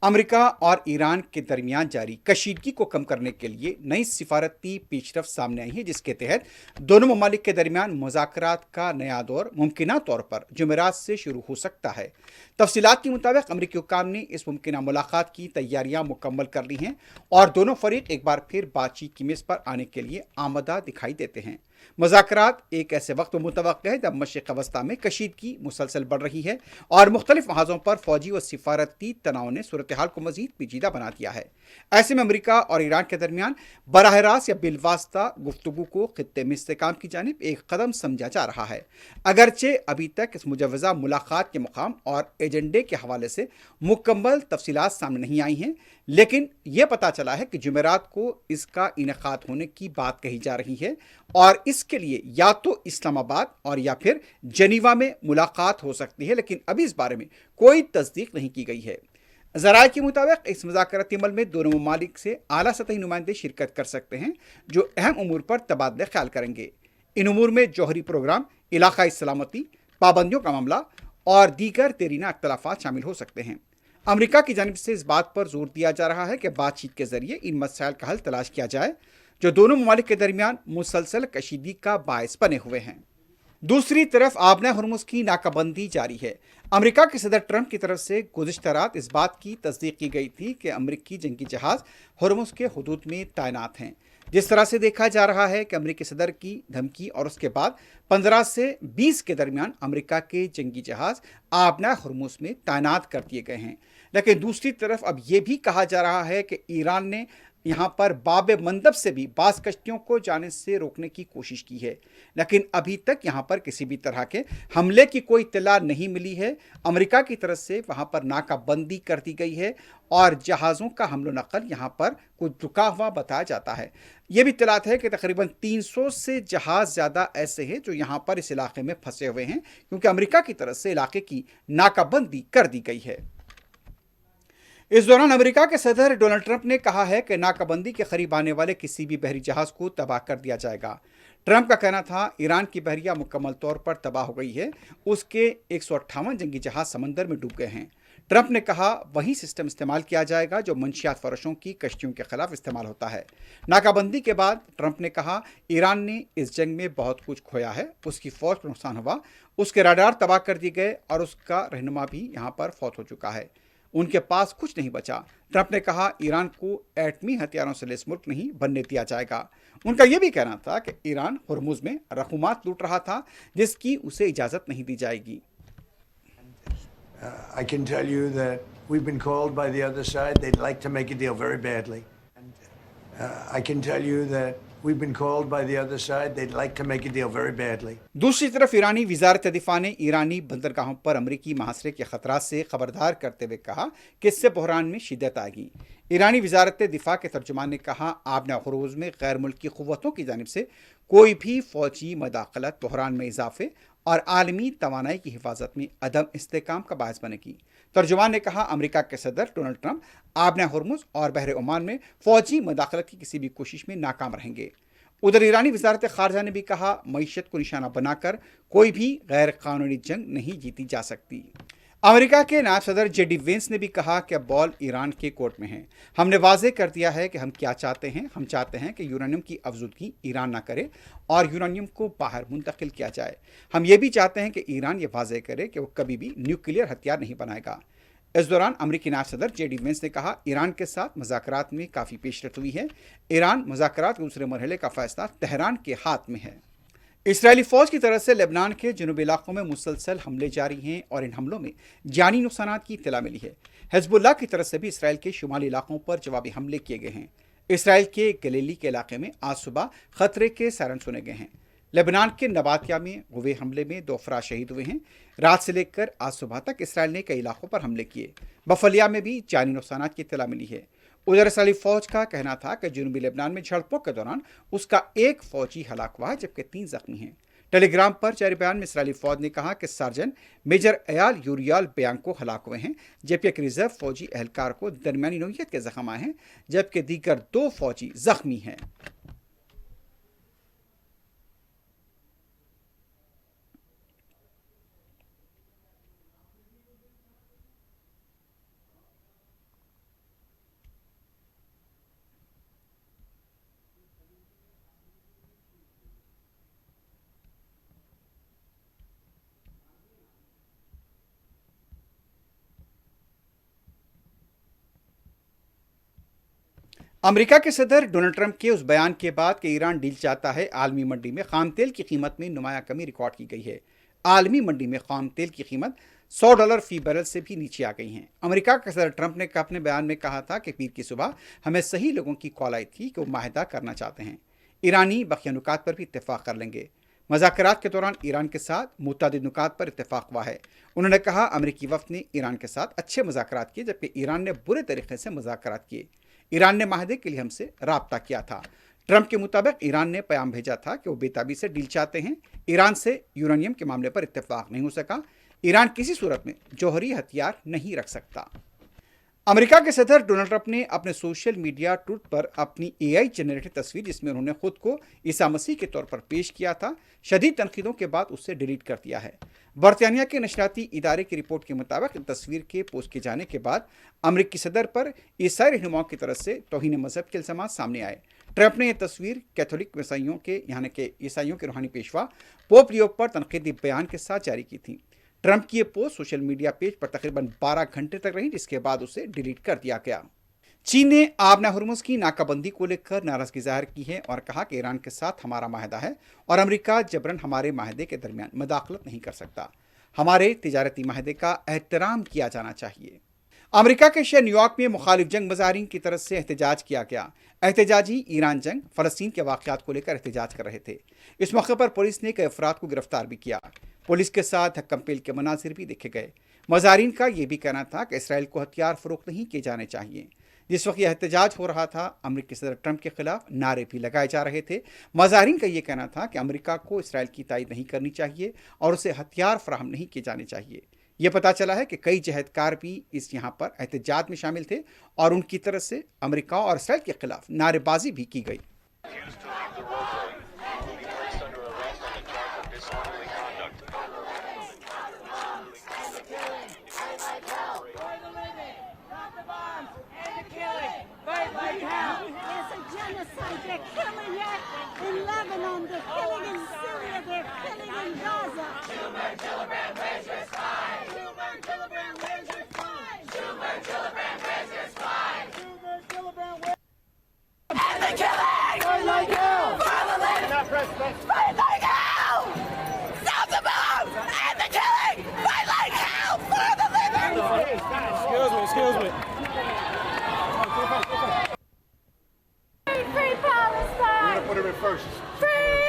America और Iran के दरमियान जारी कशीदगी को कम करने के लिए नई सिफारती पेशरफ सामने आई है, जिसके तहत दोनों ममालिक के दरमियान मुज़ाकरात का नया दौर मुमकिना तौर पर जुमेरात से शुरू हो सकता है। तफसीलात के मुताबिक अमरीकी हुक्काम ने इस मुमकिना मुलाकात की तैयारियां मुकम्मल कर ली हैं और दोनों फरीक एक बार फिर बातचीत की मेज़ पर आने के लिए आमदा दिखाई देते हैं। मुज़ाकरात एक ऐसे वक्त में मुतवक्किल है जब मशरिक़ वस्ता में कशीदगी मुसलसल बढ़ रही है और मुख्तलिफ महाज़ों पर फौजी और सिफारती तनाव ने सूरत हाल को मज़ीद पेचीदा बना दिया है। ऐसे में अमरीका और ईरान के दरमियान बराह रास्त या बिलवास्ता गुफ्तगू को खित्ते में इस्तेहकाम की जानिब एक कदम समझा जा रहा है। अगरचे अभी तक इस मुजवज़ा मुलाकात के मुकाम और एजेंडे के हवाले से मुकम्मल तफसीलात सामने नहीं आई हैं, लेकिन यह पता चला है कि जुमेरात को इसका इनेकाद होने की बात कही जा रही है और इसके लिए या तो इस्लामाबाद और या फिर जनीवा में मुलाकात हो सकती है, लेकिन अभी इस बारे में कोई तस्दीक नहीं की गई है। ज़राए के मुताबिक इस मुज़ाकराती अमल में दोनों ममालिक से आला सतही नुमाइंदे शिरकत कर सकते हैं जो अहम उमूर पर तबादला ख्याल करेंगे। इन उमूर में जौहरी प्रोग्राम, इलाकाई सलामती, पाबंदियों का मामला और दीगर देरीना अख्तलाफात शामिल हो सकते हैं। अमेरिका की जानिब से इस बात पर जोर दिया जा रहा है कि बातचीत के जरिए इन मसाइल का हल तलाश किया जाए जो दोनों ममालिक के दरमियान मुसलसल कशीदगी का बायस बने हुए हैं। दूसरी तरफ आबना हुर्मुज़ की नाकाबंदी जारी है। अमेरिका के सदर ट्रंप की तरफ से गुज़िश्ता रात इस बात की तस्दीक की गई थी कि अमेरिकी जंगी जहाज़ हुर्मुज़ के हुदूद में तैनात हैं। जिस तरह से देखा जा रहा है कि अमेरिकी सदर की धमकी और उसके बाद 15 से 20 के दरमियान अमेरिका के जंगी जहाज़ आबना हुर्मुज़ में तैनात कर दिए गए हैं। लेकिन दूसरी तरफ अब यह भी कहा जा रहा है कि ईरान ने यहाँ पर बाब मंदब से भी बास कश्तियों को जाने से रोकने की कोशिश की है, लेकिन अभी तक यहाँ पर किसी भी तरह के हमले की कोई इत्तला नहीं मिली है। अमेरिका की तरफ से वहाँ पर नाकाबंदी कर दी गई है और जहाज़ों का हमलो नकल यहाँ पर कुछ रुका हुआ बताया जाता है। ये भी इत्तलात है कि तकरीबन 300 से जहाज़ ज़्यादा ऐसे हैं जो यहाँ पर इस इलाके में फंसे हुए हैं, क्योंकि अमेरिका की तरफ से इलाके की नाकाबंदी कर दी गई है। इस दौरान अमेरिका के सदर डोनाल्ड ट्रंप ने कहा है कि नाकाबंदी के करीब आने वाले किसी भी बहरी जहाज को तबाह कर दिया जाएगा। ट्रंप का कहना था ईरान की बहरिया मुकम्मल तौर पर तबाह हो गई है, उसके 158 जंगी जहाज समंदर में डूब गए हैं। ट्रंप ने कहा वही सिस्टम इस्तेमाल किया जाएगा जो मंशियात फरोशों की कश्तियों के खिलाफ इस्तेमाल होता है। नाकाबंदी के बाद ट्रंप ने कहा ईरान ने इस जंग में बहुत कुछ खोया है, उसकी फौज पर नुकसान हुआ, उसके राडार तबाह कर दिए गए और उसका रहनुमा भी यहाँ पर फौत हो चुका है, उनके पास कुछ नहीं बचा। ट्रंप ने कहा ईरान को एटमी हथियारों से लैस मुल्क नहीं बनने दिया जाएगा। उनका यह भी कहना था कि ईरान हुर्मुज़ में रकूमात लूट रहा था जिसकी उसे इजाज़त नहीं दी जाएगी। I can tell you that we've been called by the other side. They'd like to make a deal very badly. I can tell you that we've been called by the other side. They'd like to make a deal very badly. दूसरी तरफ ईरानी वज़ारत दिफा ने ईरानी बंदरगाहों पर अमरीकी महासरे के खतरात से खबरदार करते हुए कहा कि इससे बहरान में शिद्दत आएगी। ईरानी वज़ारत दिफा के तर्जुमान ने कहा आबना हुर्मुज़ में गैर मुल्की क़ुव्वतों की जानिब से कोई भी फ़ौजी मदाखलत बहरान में इजाफे और आलमी तवानाई की हिफाजत में अदम इस्तेहकाम का बायस बनेगी। तर्जुमान ने कहा अमेरिका के सदर डोनाल्ड ट्रंप आबना हुर्मुज़ और बहर ओमान में फ़ौजी मदाखलत की किसी भी कोशिश में नाकाम रहेंगे। उधर ईरानी वज़ारत ख़ारजा ने भी कहा मईशत को निशाना बनाकर कोई भी गैर कानूनी जंग नहीं जीती जा सकती। अमेरिका के नायब सदर जेडी वेंस ने भी कहा कि अब बॉल ईरान के कोर्ट में है। हमने वाज़ेह कर दिया है कि हम क्या चाहते हैं। हम चाहते हैं कि यूरेनियम की अफजूदगी ईरान ना करे और यूरेनियम को बाहर मुंतकिल किया जाए। हम ये भी चाहते हैं कि ईरान ये वाज़ेह करे कि वो कभी भी न्यूक्लियर हथियार नहीं बनाएगा। इस दौरान अमेरिकी नायब सदर जेडी वेंस ने कहा ईरान के साथ मुज़ाकरात में काफ़ी पेशरफ्त हुई है। ईरान मुज़ाकरात के दूसरे मरहले का फ़ैसला तेहरान के हाथ में है। इसराइली फ़ौज की तरफ से लेबनान के जनूबी इलाकों में मुसलसल हमले जारी हैं और इन हमलों में जानी नुकसान की इत्तला मिली है। हिज़्बुल्लाह की तरफ से भी इसराइल के शुमाली इलाकों पर जवाबी हमले किए गए हैं। इसराइल के गलीली के इलाके में आज सुबह खतरे के सायरन सुने गए हैं। लेबनान के नबातिया में हुए हमले में 2 अफराद शहीद हुए हैं। रात से लेकर आज सुबह तक इसराइल ने कई इलाकों पर हमले किए। बफलिया में भी जानी नुकसान की इत्तला मिली है। उधर इसराइली फौज का कहना था कि जनूबी लेबनान में झड़पों के दौरान उसका एक फौजी हलाक हुआ है जबकि 3 जख्मी हैं। टेलीग्राम पर जारी बयान में इसराइली फौज ने कहा कि सार्जन मेजर अयाल यूरियाल बियांको हलाक हुए हैं जबकि एक रिजर्व फौजी एहलकार को दरमियानी नौयत के जख्म आए हैं जबकि दीगर 2 फौजी जख्मी हैं। अमेरिका के सदर डोनाल्ड ट्रंप के उस बयान के बाद कि ईरान डील चाहता है, आलमी मंडी में खाम तेल की कीमत में नुमाया कमी रिकॉर्ड की गई है। आलमी मंडी में खाम तेल की कीमत $100 फी बैरल से भी नीचे आ गई हैं। अमेरिका के सदर ट्रंप ने अपने बयान में कहा था कि पीर की सुबह हमें सही लोगों की कॉल आई थी कि वो माहिदा करना चाहते हैं। ईरानी बकिया नुकात पर भी इत्तेफाक कर लेंगे। मुज़ाकरात के दौरान ईरान के साथ मुतअद्दिद नुकात पर इत्तेफाक हुआ है। उन्होंने कहा, अमेरिकी वफ़द ने ईरान के साथ अच्छे मुज़ाकरात किए, जबकि ईरान ने बुरे तरीके से मुज़ाकरात किए। ईरान ने माहदे के लिए हमसे राब्ता किया था। ट्रंप के मुताबिक ईरान ने पैगाम भेजा था कि वो बेताबी से डील चाहते हैं। ईरान से यूरेनियम के मामले पर इत्तेफाक नहीं हो सका। ईरान किसी सूरत में जौहरी हथियार नहीं रख सकता। अमेरिका के सदर डोनाल्ड ट्रंप ने अपने सोशल मीडिया ट्वीट पर अपनी AI जनरेटेड तस्वीर, जिसमें उन्होंने खुद को ईसा मसीह के तौर पर पेश किया था, शदीद तनकीदों के बाद उससे डिलीट कर दिया है। बरतानिया के नशरियाती इदारे की रिपोर्ट के मुताबिक तस्वीर के पोस्ट किए जाने के बाद अमेरिकी सदर पर ईसाई रहनुमाओं की तरफ से तौहीन मजहब के इल्ज़ामात सामने आए। ट्रंप ने यह तस्वीर कैथोलिक ईसाइयों के यानी कि ईसाइयों के रूहानी पेशवा पोप लियो पर तनकीदी बयान के साथ जारी की थी। ट्रंप की ये पोस्ट सोशल मीडिया पेज पर तकरीबन 12 घंटे तक रही, जिसके बाद उसे डिलीट कर दिया गया। चीन ने आबना हुर्मुज़ की नाकाबंदी को लेकर नाराजगी जाहिर की है और कहा कि ईरान के साथ हमारा माहिदा है और अमेरिका जबरन हमारे माहिदे के दरमियान मदाखलत नहीं कर सकता। हमारे तिजारती माहिदे का एहतराम किया जाना चाहिए। अमेरिका के शहर न्यूयॉर्क में मुखालिफ जंग मुजाहिरीन की तरफ से एहतजाज किया गया। एहतजाजी ईरान जंग फ़लस्तीन के वाक़यात को लेकर एहतजाज कर रहे थे। इस मौके पर पुलिस ने कई अफराद को गिरफ्तार भी किया। पुलिस के साथ हक्कम-पेल के मनाजिर भी देखे गए। मुजाहिरीन का यह भी कहना था कि इसराइल को हथियार फ़रोख्त नहीं किए जाने चाहिए। जिस वक्त यह एहतजाज हो रहा था, अमेरिकी सदर ट्रंप के खिलाफ नारे भी लगाए जा रहे थे। मुजाहिरीन का यह कहना था कि अमेरिका को इसराइल की तायद नहीं करनी चाहिए और उसे हथियार फराहम नहीं किए जाने चाहिए। यह पता चला है कि कई जहदकार भी इस यहाँ पर एहतजाज में शामिल थे और उनकी तरफ से अमेरिका और इसराइल के खिलाफ नारेबाजी भी की गई। They're killing it in Lebanon, they're killing in Syria, they're killing in Gaza. Schumer, Gillibrand, where's your spine? Schumer, Gillibrand, where's your spine? Schumer, Gillibrand, where's your spine? Schumer, Gillibrand, where's... And the killing! Fight like hell! Violent! Fight like hell! Stop the bombs! And the killing! Fight like hell for the living! Excuse me. Free Palestine! Put it in first. Free